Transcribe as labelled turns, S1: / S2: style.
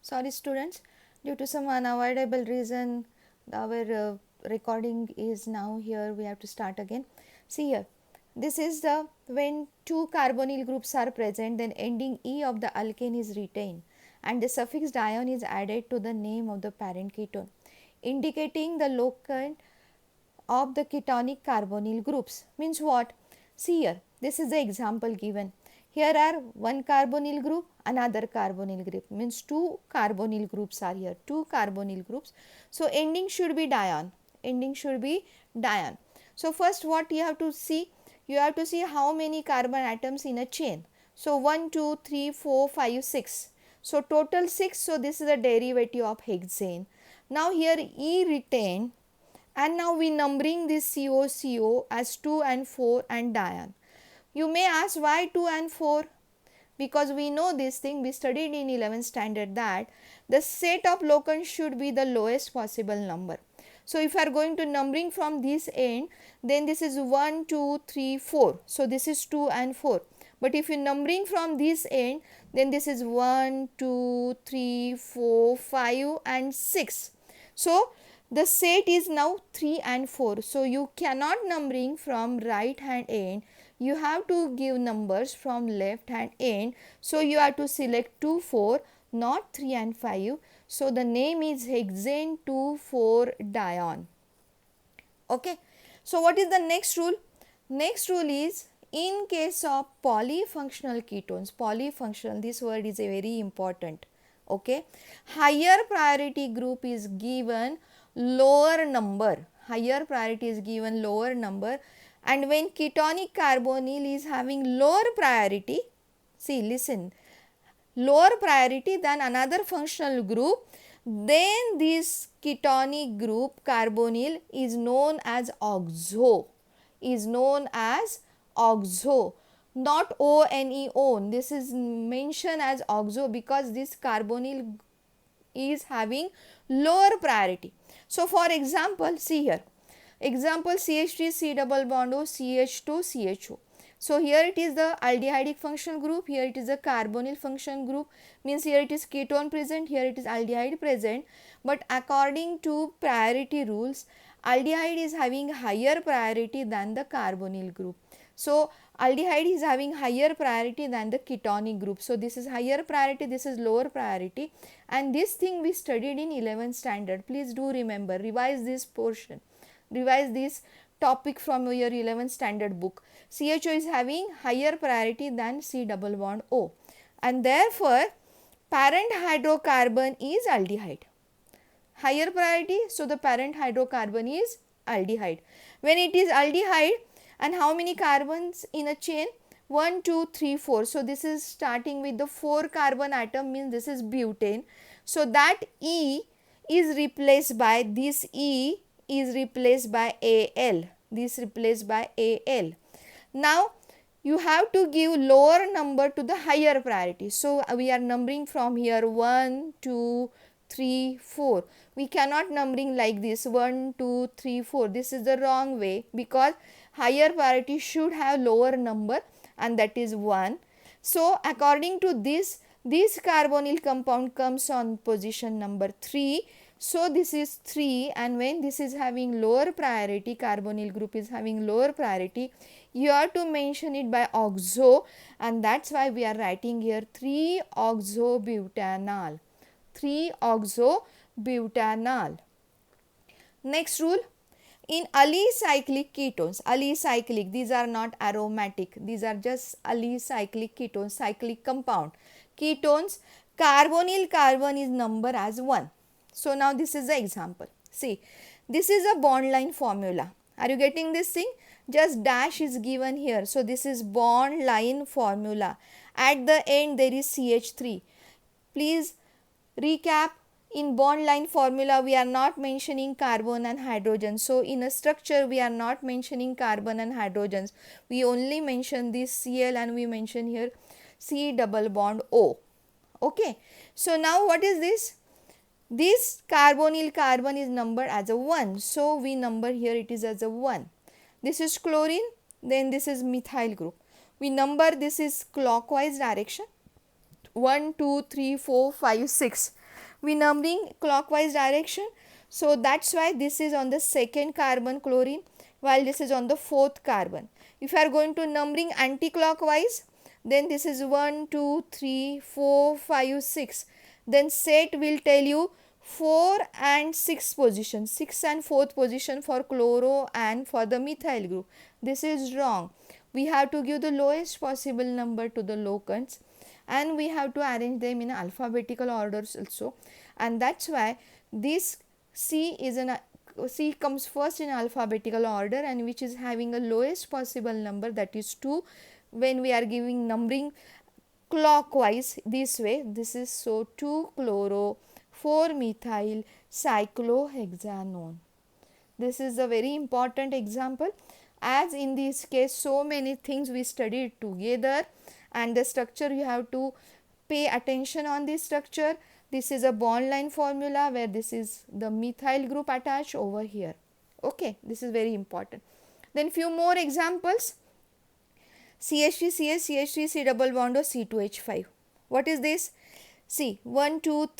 S1: Sorry students, due to some unavoidable reason our recording is now here. We have to start again. See here, this is the when two carbonyl groups are present, then ending E of the alkane is retained and the suffix dione is added to the name of the parent ketone, indicating the locant of the ketonic carbonyl groups. Means what? See here, this is the example given. Here are one carbonyl group, another carbonyl group. Means two carbonyl groups are here, two carbonyl groups. So ending should be dione. Ending should be dione. So first what you have to see? You have to see how many carbon atoms in a chain. So 1, 2, 3, 4, 5, 6. So total 6. So this is the derivative of hexane. Now here E retained, and now we numbering this CO as 2 and 4 and dione. You may ask why 2 and 4? Because we know this thing, we studied in 11th standard that the set of locants should be the lowest possible number. So if you are going to numbering from this end, then this is 1, 2, 3, 4. So this is 2 and 4. But if you numbering from this end, then this is 1, 2, 3, 4, 5 and 6. So the set is now 3 and 4. So you cannot numbering from right hand end. You have to give numbers from left hand end. So you have to select 2, 4, not 3 and 5. So the name is hexane 2,4 dione. Okay. So what is the next rule? Next rule is in case of polyfunctional ketones, polyfunctional, this word is a very important. Okay. Higher priority group is given lower number. Higher priority is given lower number, and when ketonic carbonyl is having lower priority, see listen, lower priority than another functional group, then this ketonic group carbonyl is known as oxo, is known as oxo, not ONE. This is mentioned as oxo because this carbonyl is having lower priority. So for example, see here, example CH3 C double bond O CH2 CHO. So here it is the aldehydic functional group, here it is the carbonyl functional group, means here it is ketone present, here it is aldehyde present, but according to priority rules, aldehyde is having higher priority than the carbonyl group. So aldehyde is having higher priority than the ketonic group. So this is higher priority, this is lower priority, and this thing we studied in 11th standard. Please do remember, revise this portion, revise this topic from your 11th standard book. CHO is having higher priority than C double bond O, and therefore parent hydrocarbon is aldehyde. Higher priority, so the parent hydrocarbon is aldehyde. When it is aldehyde, and how many carbons in a chain? 1, 2, 3, 4. So this is starting with the 4 carbon atom, means this is butane. So that E is replaced by this E is replaced by Al. This replaced by Al. Now you have to give lower number to the higher priority. So we are numbering from here 1, 2, 3, 4. We cannot numbering like this 1, 2, 3, 4. This is the wrong way, because higher priority should have lower number, and that is 1. So according to this carbonyl compound comes on position number 3. So this is 3, and when this is having lower priority, carbonyl group is having lower priority, you have to mention it by oxo, and that's why we are writing here 3-oxobutanol. 3-oxobutanol. Next rule, in alicyclic ketones, alicyclic, these are not aromatic, these are just alicyclic ketones, cyclic compound. Ketones, carbonyl carbon is numbered as 1. So now this is the example. See, this is a bond line formula. Are you getting this thing? Just dash is given here. So this is bond line formula. At the end there is CH3. Please recap, in bond line formula we are not mentioning carbon and hydrogen. So in a structure we are not mentioning carbon and hydrogens. We only mention this Cl and we mention here C double bond O. Okay. So now what is this? This carbonyl carbon is numbered as a 1. So we number here it is as a 1. This is chlorine, then this is methyl group. We number this is clockwise direction 1, 2, 3, 4, 5, 6. we numbering clockwise direction, so that's why this is on the second carbon chlorine while this is on the fourth carbon. If you are going to numbering anti-clockwise, then this is 1 2 3 4 5 6, then set will tell you 4 and 6 position, 6 and 4th position for chloro and for the methyl group. This is wrong. We have to give the lowest possible number to the locants, and we have to arrange them in alphabetical orders also, and that's why this C comes first in alphabetical order, and which is having a lowest possible number, that is 2, when we are giving numbering clockwise this way. This is so 2 chloro 4 methyl cyclohexanone. This is a very important example, as in this case so many things we studied together, and the structure you have to pay attention on this structure. This is a bond line formula where this is the methyl group attached over here. Okay, this is very important. Then few more examples. CH3CH, CH3C double bond or C2H5. What is this? See, 1 2